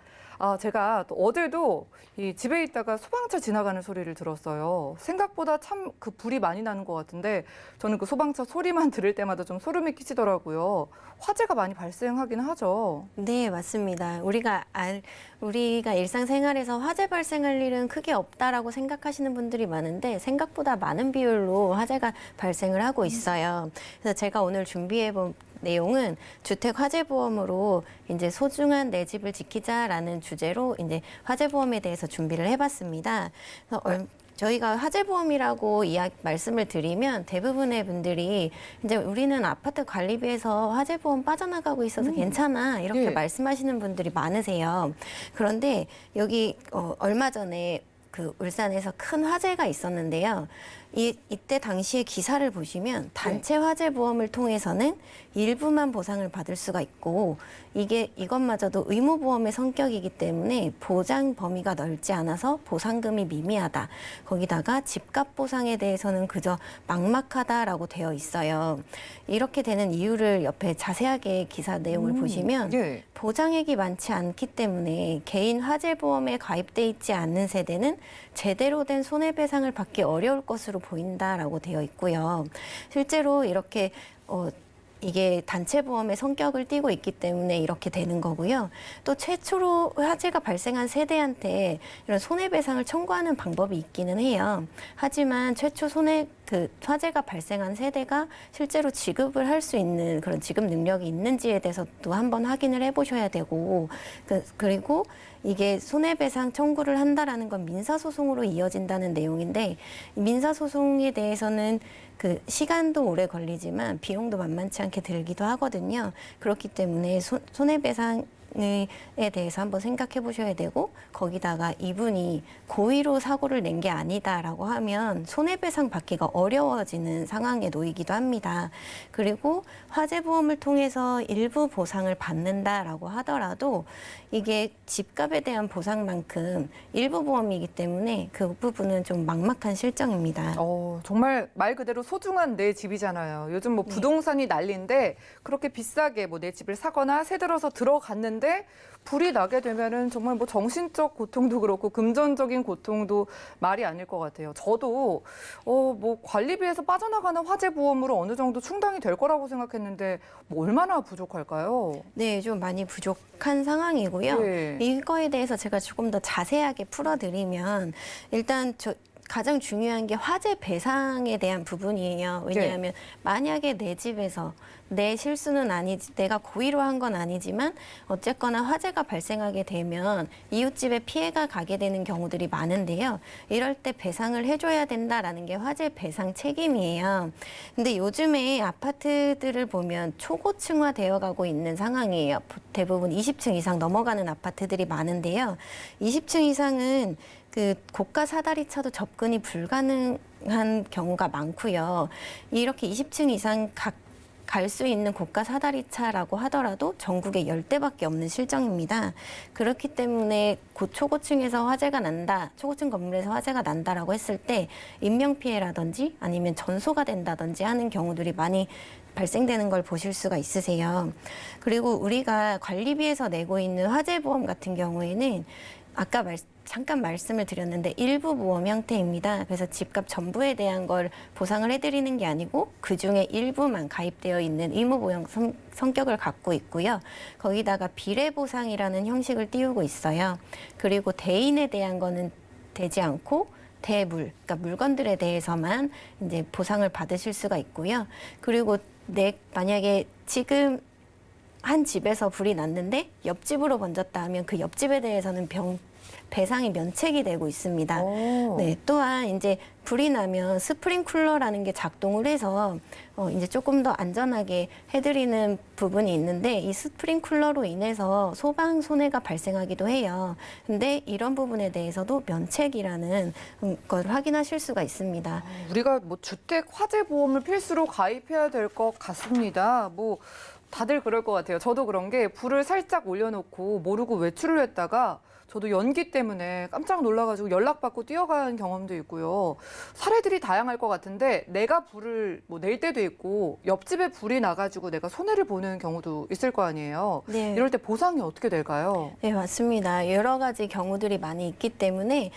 제가 또 어제도 이 집에 있다가 소방차 지나가는 소리를 들었어요. 생각보다 참 그 불이 많이 나는 것 같은데 저는 그 소방차 소리만 들을 때마다 좀 소름이 끼치더라고요. 화재가 많이 발생하긴 하죠. 네, 맞습니다. 우리가 일상생활에서 화재 발생할 일은 크게 없다라고 생각하시는 분들이 많은데 생각보다 많은 비율로 화재가 발생을 하고 있어요. 그래서 제가 오늘 준비해 본 내용은 주택 화재보험으로 이제 소중한 내 집을 지키자라는 주제로 이제 화재보험에 대해서 준비를 해봤습니다. 그래서 저희가 화재보험이라고 말씀을 드리면 대부분의 분들이 이제 우리는 아파트 관리비에서 화재보험 빠져나가고 있어서 괜찮아 이렇게 예. 말씀하시는 분들이 많으세요. 그런데 여기 얼마 전에 그 울산에서 큰 화재가 있었는데요. 이때 당시의 기사를 보시면 단체 화재 보험을 통해서는 일부만 보상을 받을 수가 있고 이것마저도 의무보험의 성격이기 때문에 보장 범위가 넓지 않아서 보상금이 미미하다. 거기다가 집값 보상에 대해서는 그저 막막하다라고 되어 있어요. 이렇게 되는 이유를 옆에 자세하게 기사 내용을 보시면 예. 보장액이 많지 않기 때문에 개인 화재보험에 가입돼 있지 않는 세대는 제대로 된 손해배상을 받기 어려울 것으로 보인다라고 되어 있고요. 실제로 이렇게 이게 단체 보험의 성격을 띠고 있기 때문에 이렇게 되는 거고요. 또 최초로 화재가 발생한 세대한테 이런 손해배상을 청구하는 방법이 있기는 해요. 하지만 최초 화재가 발생한 세대가 실제로 지급을 할 수 있는 그런 지급 능력이 있는지에 대해서도 한번 확인을 해보셔야 되고, 그리고 이게 손해배상 청구를 한다라는 건 민사소송으로 이어진다는 내용인데, 민사소송에 대해서는 그 시간도 오래 걸리지만 비용도 만만치 않게 들기도 하거든요. 그렇기 때문에 손해배상에 대해서 한번 생각해 보셔야 되고, 거기다가 이분이 고의로 사고를 낸 게 아니다라고 하면 손해배상 받기가 어려워지는 상황에 놓이기도 합니다. 그리고 화재보험을 통해서 일부 보상을 받는다라고 하더라도 이게 집값에 대한 보상만큼 일부 보험이기 때문에 그 부분은 좀 막막한 실정입니다. 정말 말 그대로 소중한 내 집이잖아요. 요즘 뭐 부동산이 난리인데 그렇게 비싸게 뭐 내 집을 사거나 새 들어서 들어갔는데 불이 나게 되면은 정말 뭐 정신적 고통도 그렇고 금전적인 고통도 말이 아닐 것 같아요. 저도 뭐 관리비에서 빠져나가는 화재 보험으로 어느 정도 충당이 될 거라고 생각했는데 뭐 얼마나 부족할까요? 네, 좀 많이 부족한 상황이고요. 네. 이거에 대해서 제가 조금 더 자세하게 풀어드리면 일단 가장 중요한 게 화재 배상에 대한 부분이에요. 왜냐하면 만약에 내 집에서 내 실수는 아니지, 내가 고의로 한 건 아니지만 어쨌거나 화재가 발생하게 되면 이웃집에 피해가 가게 되는 경우들이 많은데요. 이럴 때 배상을 해줘야 된다라는 게 화재 배상 책임이에요. 근데 요즘에 아파트들을 보면 초고층화 되어 가고 있는 상황이에요. 대부분 20층 이상 넘어가는 아파트들이 많은데요. 20층 이상은 그 고가 사다리 차도 접근이 불가능한 경우가 많고요. 이렇게 20층 이상 갈 수 있는 고가 사다리 차라고 하더라도 전국에 10대밖에 없는 실정입니다. 그렇기 때문에 초고층에서 화재가 난다, 초고층 건물에서 화재가 난다라고 했을 때 인명피해라든지 아니면 전소가 된다든지 하는 경우들이 많이 발생되는 걸 보실 수가 있으세요. 그리고 우리가 관리비에서 내고 있는 화재보험 같은 경우에는 아까 잠깐 말씀을 드렸는데 일부 보험 형태입니다. 그래서 집값 전부에 대한 걸 보상을 해드리는 게 아니고 그중에 일부만 가입되어 있는 의무보험 성격을 갖고 있고요. 거기다가 비례보상이라는 형식을 띄우고 있어요. 그리고 대인에 대한 거는 되지 않고 그러니까 물건들에 대해서만 이제 보상을 받으실 수가 있고요. 그리고 만약에 지금 한 집에서 불이 났는데 옆집으로 번졌다 하면 그 옆집에 대해서는 배상이 면책이 되고 있습니다. 네, 또한 이제 불이 나면 스프링쿨러라는 게 작동을 해서 이제 조금 더 안전하게 해드리는 부분이 있는데 이 스프링쿨러로 인해서 소방 손해가 발생하기도 해요. 근데 이런 부분에 대해서도 면책이라는 걸 확인하실 수가 있습니다. 우리가 뭐 주택 화재 보험을 필수로 가입해야 될 것 같습니다. 뭐 다들 그럴 것 같아요. 저도 그런 게 불을 살짝 올려놓고 모르고 외출을 했다가 저도 연기 때문에 깜짝 놀라가지고 연락받고 뛰어간 경험도 있고요. 사례들이 다양할 것 같은데 내가 불을 뭐 낼 때도 있고 옆집에 불이 나가지고 내가 손해를 보는 경우도 있을 거 아니에요. 네. 이럴 때 보상이 어떻게 될까요? 네, 맞습니다. 여러 가지 경우들이 많이 있기 때문에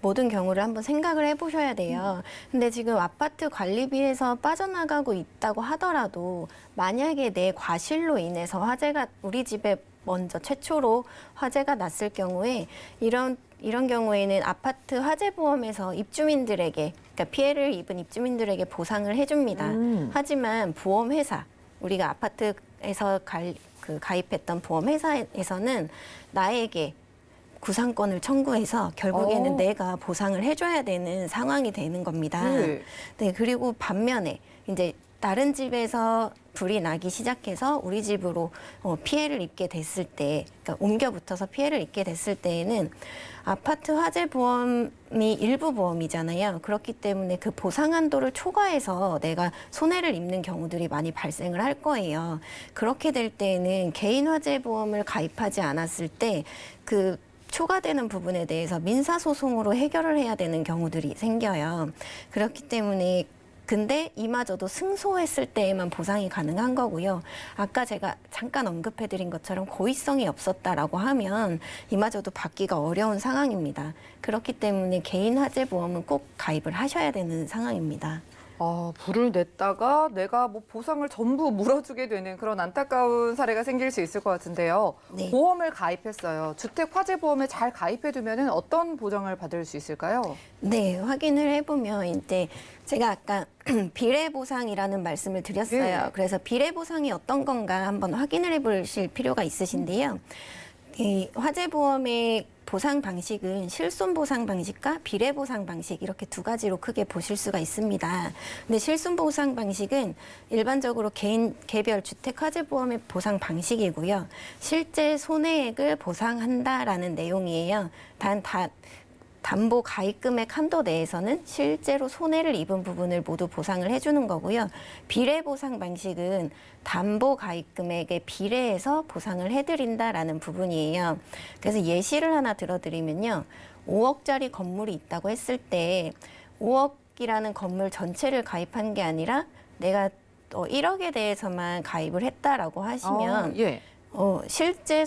모든 경우를 한번 생각을 해보셔야 돼요. 근데 지금 아파트 관리비에서 빠져나가고 있다고 하더라도 만약에 내 과실로 인해서 화재가 우리 집에 먼저 최초로 화재가 났을 경우에 이런 경우에는 아파트 화재보험에서 입주민들에게 그러니까 피해를 입은 입주민들에게 보상을 해줍니다. 하지만 보험회사 우리가 아파트에서 가입했던 보험회사에서는 나에게 구상권을 청구해서 결국에는 내가 보상을 해줘야 되는 상황이 되는 겁니다. 네. 네, 그리고 반면에 이제 다른 집에서 불이 나기 시작해서 우리 집으로 피해를 입게 됐을 때, 그러니까 옮겨 붙어서 피해를 입게 됐을 때에는 아파트 화재 보험이 일부 보험이잖아요. 그렇기 때문에 그 보상 한도를 초과해서 내가 손해를 입는 경우들이 많이 발생을 할 거예요. 그렇게 될 때에는 개인 화재 보험을 가입하지 않았을 때 그 초과되는 부분에 대해서 민사소송으로 해결을 해야 되는 경우들이 생겨요. 그렇기 때문에 근데 이마저도 승소했을 때에만 보상이 가능한 거고요. 아까 제가 잠깐 언급해드린 것처럼 고의성이 없었다라고 하면 이마저도 받기가 어려운 상황입니다. 그렇기 때문에 개인 화재 보험은 꼭 가입을 하셔야 되는 상황입니다. 불을 냈다가 내가 뭐 보상을 전부 물어주게 되는 그런 안타까운 사례가 생길 수 있을 것 같은데요. 네. 보험을 가입했어요. 주택 화재 보험에 잘 가입해두면 어떤 보장을 받을 수 있을까요? 네, 확인을 해보면 이제 제가 아까 비례보상이라는 말씀을 드렸어요. 네. 그래서 비례보상이 어떤 건가 한번 확인을 해보실 필요가 있으신데요. 이 화재보험의 보상 방식은 실손보상 방식과 비례보상 방식 이렇게 두 가지로 크게 보실 수가 있습니다. 근데 실손보상 방식은 일반적으로 개별 주택 화재보험의 보상 방식이고요. 실제 손해액을 보상한다라는 내용이에요. 담보 가입 금액 한도 내에서는 실제로 손해를 입은 부분을 모두 보상을 해주는 거고요. 비례보상 방식은 담보 가입 금액에 비례해서 보상을 해드린다라는 부분이에요. 그래서 예시를 하나 들어드리면요. 5억짜리 건물이 있다고 했을 때 5억이라는 건물 전체를 가입한 게 아니라 내가 1억에 대해서만 가입을 했다라고 하시면 예. 실제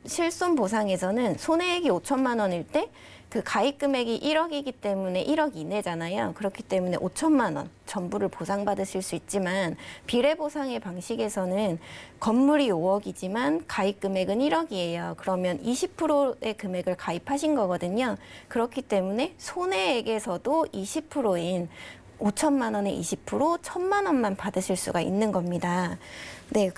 실손 보상에서는 손해액이 5천만 원일 때 그 가입 금액이 1억이기 때문에 1억 이내잖아요. 그렇기 때문에 5천만 원 전부를 보상받으실 수 있지만 비례보상의 방식에서는 건물이 5억이지만 가입 금액은 1억이에요. 그러면 20%의 금액을 가입하신 거거든요. 그렇기 때문에 손해액에서도 20%인 5천만 원의 20%, 1천만 원만 받으실 수가 있는 겁니다. 네,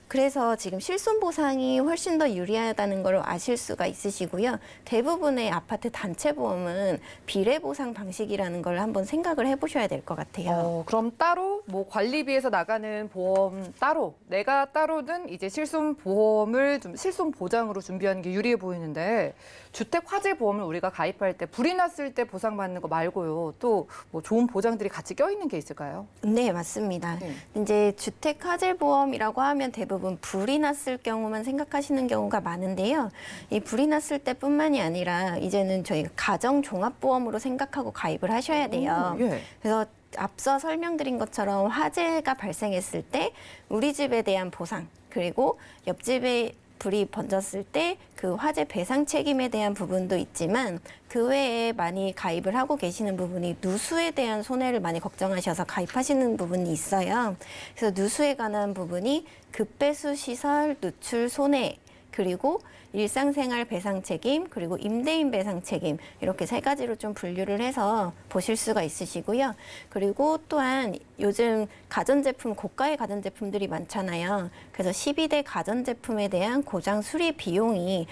그래서 지금 실손보상이 훨씬 더 유리하다는 걸 아실 수가 있으시고요. 대부분의 아파트 단체 보험은 비례보상 방식이라는 걸 한번 생각을 해보셔야 될 것 같아요. 그럼 따로 뭐 관리비에서 나가는 보험 따로 내가 따로는 이제 실손 보험을 좀 실손 보장으로 준비하는 게 유리해 보이는데 주택 화재 보험을 우리가 가입할 때 불이 났을 때 보상받는 거 말고요. 또 뭐 좋은 보장들이 같이 껴있는 게 있을까요? 네, 맞습니다. 네. 이제 주택 화재 보험이라고 하면 대부분 불이 났을 경우만 생각하시는 경우가 많은데요. 이 불이 났을 때뿐만이 아니라 이제는 저희가 가정 종합보험으로 생각하고 가입을 하셔야 돼요. 예. 그래서 앞서 설명드린 것처럼 화재가 발생했을 때 우리 집에 대한 보상, 그리고 옆집에 불이 번졌을 때 그 화재 배상 책임에 대한 부분도 있지만 그 외에 많이 가입을 하고 계시는 부분이 누수에 대한 손해를 많이 걱정하셔서 가입하시는 부분이 있어요. 그래서 누수에 관한 부분이 급배수 시설 누출 손해, 그리고 일상생활 배상 책임, 그리고 임대인 배상 책임 이렇게 세 가지로 좀 분류를 해서 보실 수가 있으시고요. 그리고 또한 요즘 가전제품, 고가의 가전제품들이 많잖아요. 그래서 12대 가전제품에 대한 고장 수리 비용이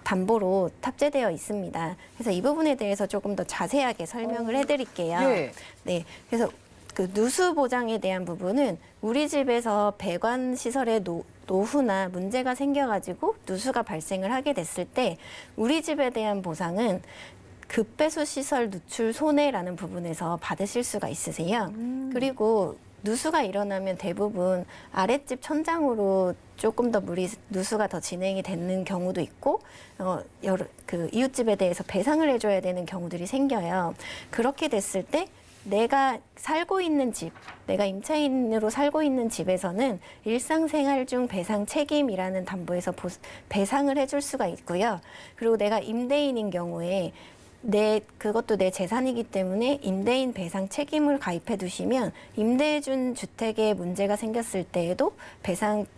담보로 탑재되어 있습니다. 그래서 이 부분에 대해서 조금 더 자세하게 설명을 해드릴게요. 예. 네, 그래서 그 누수 보장에 대한 부분은 우리 집에서 배관 시설의 노후나 문제가 생겨가지고 누수가 발생을 하게 됐을 때 우리 집에 대한 보상은 급배수 시설 누출 손해라는 부분에서 받으실 수가 있으세요. 그리고 누수가 일어나면 대부분 아랫집 천장으로 조금 더 누수가 더 진행이 되는 경우도 있고 이웃집에 대해서 배상을 해줘야 되는 경우들이 생겨요. 그렇게 됐을 때 내가 살고 있는 집, 내가 임차인으로 살고 있는 집에서는 일상생활 중 배상 책임이라는 담보에서 배상을 해줄 수가 있고요. 그리고 내가 임대인인 경우에 그것도 내 재산이기 때문에 임대인 배상 책임을 가입해 두시면 임대해준 주택에 문제가 생겼을 때에도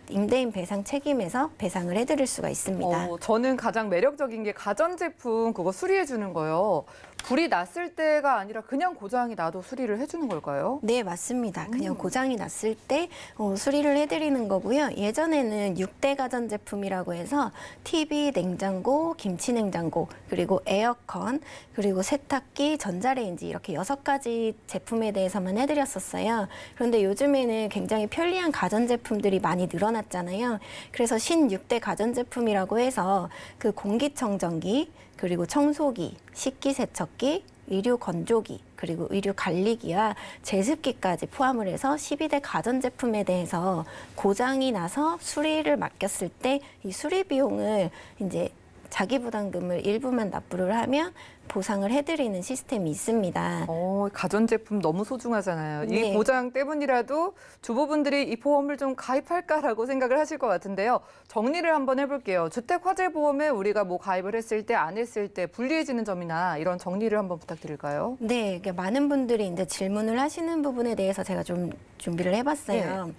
임대인 배상 책임에서 배상을 해드릴 수가 있습니다. 저는 가장 매력적인 게 가전제품 그거 수리해 주는 거요. 불이 났을 때가 아니라 그냥 고장이 나도 수리를 해주는 걸까요? 네, 맞습니다. 그냥 고장이 났을 때 수리를 해드리는 거고요. 예전에는 6대 가전제품이라고 해서 TV, 냉장고, 김치 냉장고, 그리고 에어컨, 그리고 세탁기, 전자레인지 이렇게 6가지 제품에 대해서만 해드렸었어요. 그런데 요즘에는 굉장히 편리한 가전제품들이 많이 늘어났잖아요. 그래서 신 6대 가전제품이라고 해서 그 공기청정기, 그리고 청소기, 식기세척기, 의류 건조기, 그리고 의류 관리기와 제습기까지 포함을 해서 12대 가전제품에 대해서 고장이 나서 수리를 맡겼을 때 이 수리 비용을 이제 자기 부담금을 일부만 납부를 하면 보상을 해드리는 시스템이 있습니다. 가전제품 너무 소중하잖아요. 네. 이 보장 때문이라도 주부분들이 이 보험을 좀 가입할까라고 생각을 하실 것 같은데요. 정리를 한번 해볼게요. 주택화재보험에 우리가 뭐 가입을 했을 때, 안 했을 때 불리해지는 점이나 이런 정리를 한번 부탁드릴까요? 네, 이게 많은 분들이 이제 질문을 하시는 부분에 대해서 제가 좀 준비를 해봤어요.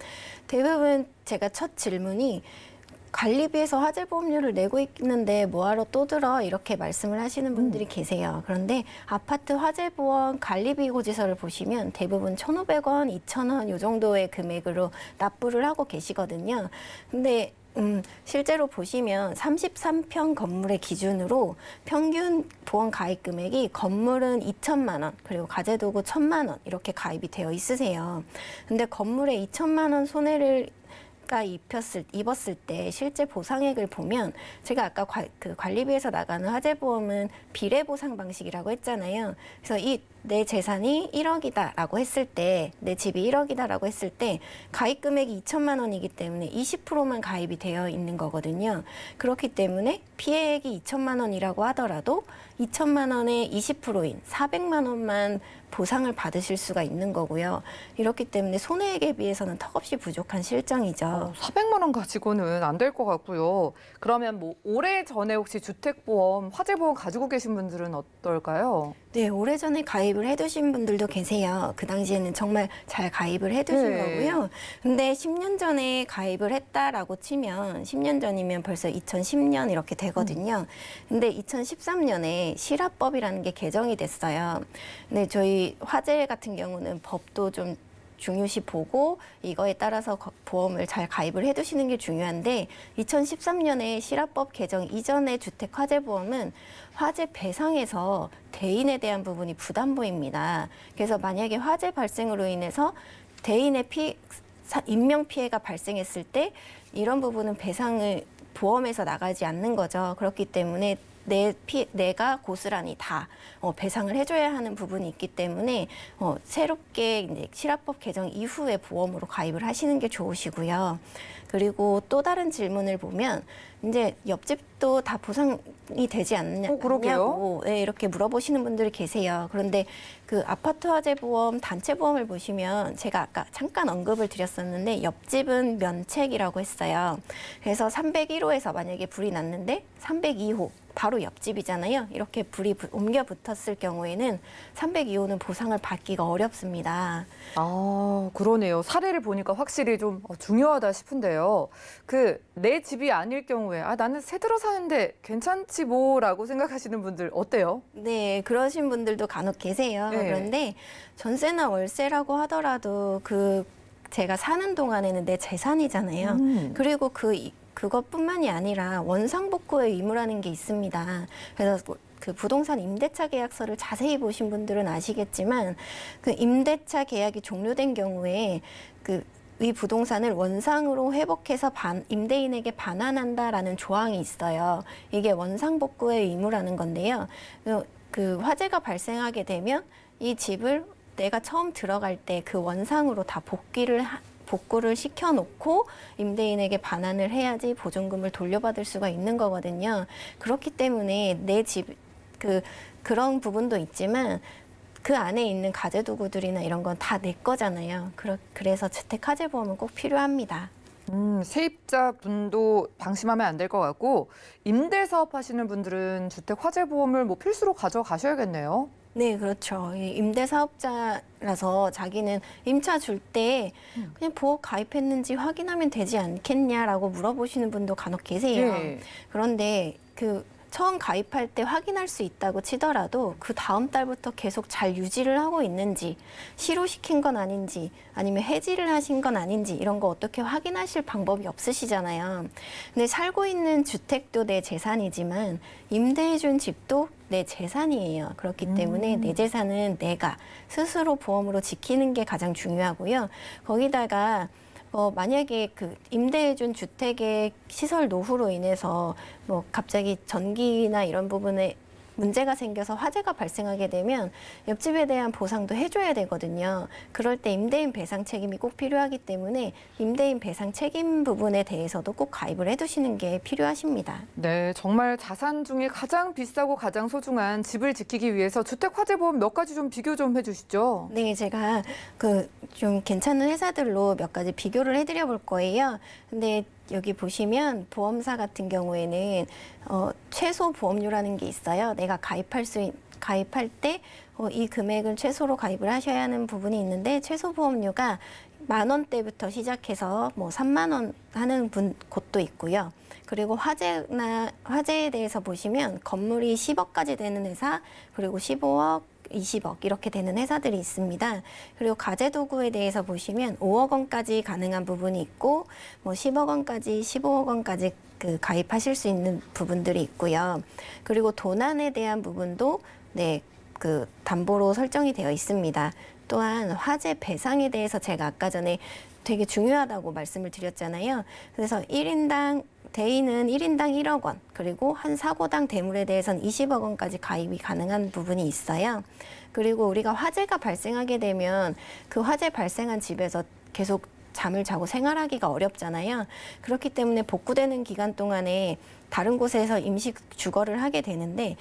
대부분 제가 첫 질문이 관리비에서 화재보험료를 내고 있는데 뭐하러 또 들어 이렇게 말씀을 하시는 분들이 계세요. 그런데 아파트 화재보험 관리비 고지서를 보시면 대부분 1,500원, 2,000원 이 정도의 금액으로 납부를 하고 계시거든요. 근데 실제로 보시면 33평 건물의 기준으로 평균 보험 가입 금액이 건물은 2천만 원, 그리고 가재도구 1,000만 원 이렇게 가입이 되어 있으세요. 근데 건물에 2천만 원 손해를 입었을 때 실제 보상액을 보면 제가 아까 그 관리비에서 나가는 화재보험은 비례 보상 방식이라고 했잖아요. 그래서 내 재산이 1억이다라고 했을 때, 내 집이 1억이다라고 했을 때 가입 금액이 2천만 원이기 때문에 20%만 가입이 되어 있는 거거든요. 그렇기 때문에 피해액이 2천만 원이라고 하더라도 2천만 원의 20%인 400만 원만 보상을 받으실 수가 있는 거고요. 이렇기 때문에 손해액에 비해서는 턱없이 부족한 실정이죠. 400만 원 가지고는 안 될 것 같고요. 그러면 뭐 오래전에 혹시 주택보험, 화재보험 가지고 계신 분들은 어떨까요? 네, 오래전에 가입을 해두신 분들도 계세요. 그 당시에는 정말 잘 가입을 해두신 네. 거고요. 근데 10년 전에 가입을 했다라고 치면 10년 전이면 벌써 2010년 이렇게 되거든요. 근데 2013년에 실화법이라는 게 개정이 됐어요. 근데 저희 화재 같은 경우는 법도 좀 중요시 보고 이거에 따라서 보험을 잘 가입을 해두시는 게 중요한데 2013년에 실화법 개정 이전의 주택화재보험은 화재 배상에서 대인에 대한 부분이 부담보입니다. 그래서 만약에 화재 발생으로 인해서 대인의 인명피해가 발생했을 때 이런 부분은 배상을 보험에서 나가지 않는 거죠. 그렇기 때문에 내가 고스란히 다 배상을 해줘야 하는 부분이 있기 때문에 새롭게 이제 실화법 개정 이후에 보험으로 가입을 하시는 게 좋으시고요. 그리고 또 다른 질문을 보면 이제 옆집도 다 보상이 되지 않냐고 네, 이렇게 물어보시는 분들이 계세요. 그런데 그 아파트 화재 보험, 단체 보험을 보시면 제가 아까 잠깐 언급을 드렸었는데 옆집은 면책이라고 했어요. 그래서 301호에서 만약에 불이 났는데 302호 바로 옆집이잖아요. 이렇게 불이 옮겨 붙었을 경우에는 302호는 보상을 받기가 어렵습니다. 아, 그러네요. 사례를 보니까 확실히 좀 중요하다 싶은데요. 내 집이 아닐 경우에 나는 새 들어 사는데 괜찮지 뭐라고 생각하시는 분들 어때요? 네, 그러신 분들도 간혹 계세요. 네. 그런데 전세나 월세라고 하더라도 제가 사는 동안에는 내 재산이잖아요. 그리고 그것뿐만이 아니라 원상복구의 의무라는 게 있습니다. 그래서 그 부동산 임대차 계약서를 자세히 보신 분들은 아시겠지만 그 임대차 계약이 종료된 경우에 이 부동산을 원상으로 회복해서 임대인에게 반환한다라는 조항이 있어요. 이게 원상복구의 의무라는 건데요. 그 화재가 발생하게 되면 이 집을 내가 처음 들어갈 때 그 원상으로 다 복구를 시켜놓고 임대인에게 반환을 해야지 보증금을 돌려받을 수가 있는 거거든요. 그렇기 때문에 내 집, 그런 부분도 있지만 그 안에 있는 가재도구들이나 이런 건 다 내 거잖아요. 그래서 주택화재보험은 꼭 필요합니다. 세입자분도 방심하면 안 될 것 같고 임대사업 하시는 분들은 주택화재보험을 뭐 필수로 가져가셔야겠네요. 네, 그렇죠. 임대사업자라서 자기는 임차 줄 때 그냥 보험 가입했는지 확인하면 되지 않겠냐라고 물어보시는 분도 간혹 계세요. 네. 그런데 처음 가입할 때 확인할 수 있다고 치더라도 그 다음 달부터 계속 잘 유지를 하고 있는지, 실효시킨 건 아닌지, 아니면 해지를 하신 건 아닌지 이런 거 어떻게 확인하실 방법이 없으시잖아요. 근데 살고 있는 주택도 내 재산이지만 임대해준 집도 내 재산이에요. 그렇기 때문에 내 재산은 내가 스스로 보험으로 지키는 게 가장 중요하고요. 거기다가 만약에 그 임대해준 주택의 시설 노후로 인해서 갑자기 전기나 이런 부분에 문제가 생겨서 화재가 발생하게 되면 옆집에 대한 보상도 해줘야 되거든요. 그럴 때 임대인 배상 책임이 꼭 필요하기 때문에 임대인 배상 책임 부분에 대해서도 꼭 가입을 해두시는 게 필요하십니다. 네, 정말 자산 중에 가장 비싸고 가장 소중한 집을 지키기 위해서 주택화재보험 몇 가지 좀 비교 좀 해주시죠. 네, 제가 좀 괜찮은 회사들로 몇 가지 비교를 해드려 볼 거예요. 근데 여기 보시면 보험사 같은 경우에는 최소 보험료라는 게 있어요. 내가 가입할 때 이 금액은 최소로 가입을 하셔야 하는 부분이 있는데 최소 보험료가 10,000원대부터 시작해서 30,000원 하는 곳도 있고요. 그리고 화재에 대해서 보시면 건물이 10억까지 되는 회사, 그리고 15억, 20억 이렇게 되는 회사들이 있습니다. 그리고 가재도구에 대해서 보시면 5억 원까지 가능한 부분이 있고 10억 원까지, 15억 원까지 가입하실 수 있는 부분들이 있고요. 그리고 도난에 대한 부분도 담보로 설정이 되어 있습니다. 또한 화재 배상에 대해서 제가 아까 전에 되게 중요하다고 말씀을 드렸잖아요. 그래서 대인은 1인당 1억 원, 그리고 한 사고당 대물에 대해서는 20억 원까지 가입이 가능한 부분이 있어요. 그리고 우리가 화재가 발생하게 되면 그 화재 발생한 집에서 계속 잠을 자고 생활하기가 어렵잖아요. 그렇기 때문에 복구되는 기간 동안에 다른 곳에서 임시 주거를 하게 되는데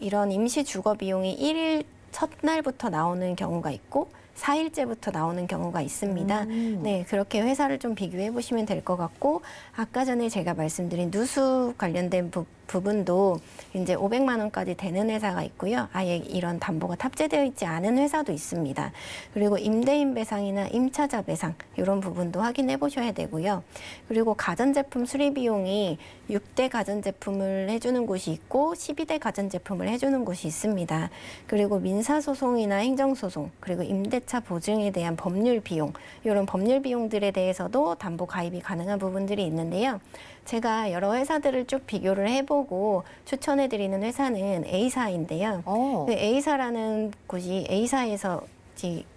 이런 임시 주거 비용이 1일 첫날부터 나오는 경우가 있고 4일째부터 나오는 경우가 있습니다. 네, 그렇게 회사를 좀 비교해 보시면 될 것 같고 아까 전에 제가 말씀드린 누수 관련된 부분도 이제 500만 원까지 되는 회사가 있고요. 아예 이런 담보가 탑재되어 있지 않은 회사도 있습니다. 그리고 임대인 배상이나 임차자 배상 이런 부분도 확인해 보셔야 되고요. 그리고 가전제품 수리 비용이 6대 가전제품을 해주는 곳이 있고 12대 가전제품을 해주는 곳이 있습니다. 그리고 민사소송이나 행정소송 그리고 임대차 보증에 대한 법률 비용 이런 법률 비용들에 대해서도 담보 가입이 가능한 부분들이 있는데요. 제가 여러 회사들을 쭉 비교를 해보고 추천해드리는 회사는 A사인데요. 그 A사라는 곳이 A사에서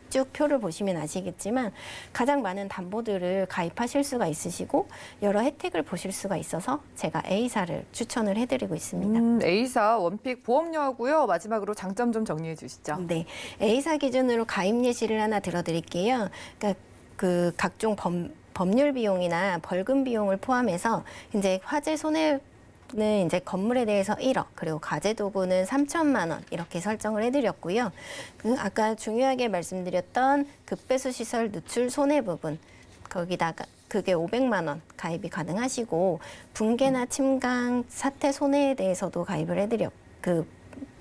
쭉 표를 보시면 아시겠지만 가장 많은 담보들을 가입하실 수가 있으시고 여러 혜택을 보실 수가 있어서 제가 A사를 추천을 해드리고 있습니다. A사 원픽 보험료하고요. 마지막으로 장점 좀 정리해 주시죠. 네, A사 기준으로 가입 예시를 하나 들어드릴게요. 그러니까 각종 법률 비용이나 벌금 비용을 포함해서 이제 화재 손해는 이제 건물에 대해서 1억, 그리고 가재도구는 3천만 원 이렇게 설정을 해드렸고요. 아까 중요하게 말씀드렸던 급배수 시설 누출 손해 부분 거기다가 그게 500만 원 가입이 가능하시고 붕괴나 침강 사태 손해에 대해서도 가입을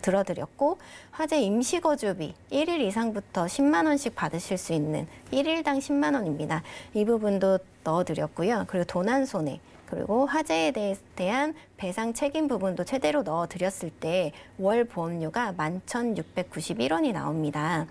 들어드렸고 화재 임시거주비 1일 이상부터 10만 원씩 받으실 수 있는 1일당 10만 원입니다. 이 부분도 넣어드렸고요. 그리고 도난손해 그리고 화재에 대한 배상 책임 부분도 최대로 넣어드렸을 때 월 보험료가 11,691원이 나옵니다.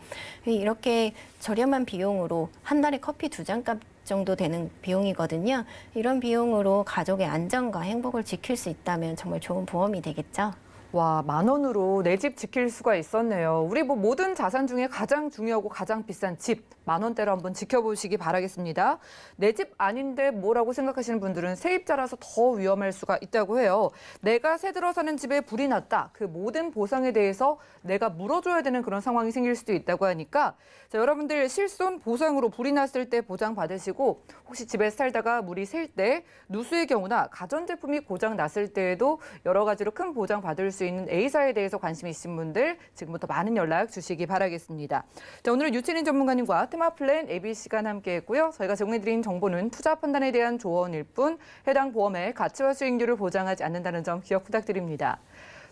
이렇게 저렴한 비용으로 한 달에 커피 2잔 정도 되는 비용이거든요. 이런 비용으로 가족의 안전과 행복을 지킬 수 있다면 정말 좋은 보험이 되겠죠. 와, 10,000원으로 내 집 지킬 수가 있었네요. 우리 모든 자산 중에 가장 중요하고 가장 비싼 집, 10,000원대로 한번 지켜보시기 바라겠습니다. 내 집 아닌데 뭐라고 생각하시는 분들은 세입자라서 더 위험할 수가 있다고 해요. 내가 새 들어 사는 집에 불이 났다. 그 모든 보상에 대해서 내가 물어줘야 되는 그런 상황이 생길 수도 있다고 하니까 여러분들 실손 보상으로 불이 났을 때 보장 받으시고 혹시 집에 살다가 물이 셀 때 누수의 경우나 가전제품이 고장 났을 때에도 여러 가지로 큰 보장 받을 수 있는 A사에 대해서 관심 있으신 분들 지금부터 많은 연락 주시기 바라겠습니다. 자, 오늘은 유채린 전문가님과 테마플랜 ABC가 함께했고요. 저희가 제공해드린 정보는 투자 판단에 대한 조언일 뿐 해당 보험의 가치와 수익률을 보장하지 않는다는 점 기억 부탁드립니다.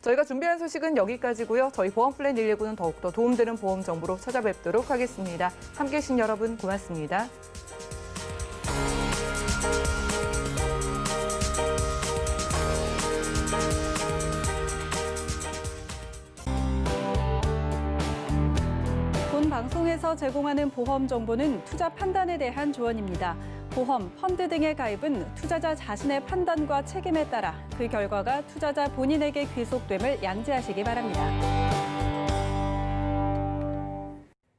저희가 준비한 소식은 여기까지고요. 저희 보험플랜 119는 더욱더 도움되는 보험 정보로 찾아뵙도록 하겠습니다. 함께해 주신 여러분 고맙습니다. 방송에서 제공하는 보험 정보는 투자 판단에 대한 조언입니다. 보험, 펀드 등의 가입은 투자자 자신의 판단과 책임에 따라 그 결과가 투자자 본인에게 귀속됨을 양지하시기 바랍니다.